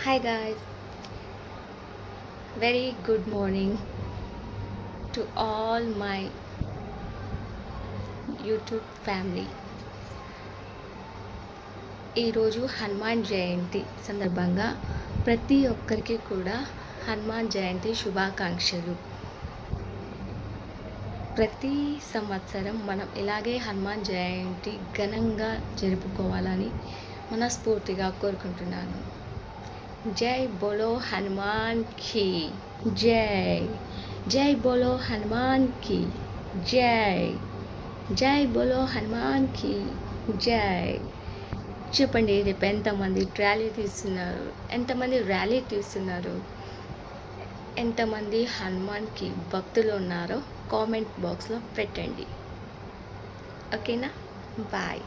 Hi guys, very good morning to all my YouTube family. ఈరోజు హనుమాన్ జయంతి సందర్భంగా ప్రతి ఒక్కరికి కూడా హనుమాన్ జయంతి శుభాకాంక్షలు. ప్రతి సంవత్సరం మనం ఇలాగే హనుమాన్ జయంతి ఘనంగా జరుపుకోవాలని మనస్ఫూర్తిగా కోరుకుంటున్నాను. జై బోలో హనుమాన్ కి జై. జై బోలో హనుమాన్ కి జై. జై బోలో హనుమాన్ కి జై. చెప్పండి, రేపు ఎంతమంది ర్యాలీ తీస్తున్నారు, ఎంతమంది హనుమాన్కి భక్తులు ఉన్నారో కామెంట్ బాక్స్లో పెట్టండి. ఓకేనా? బాయ్.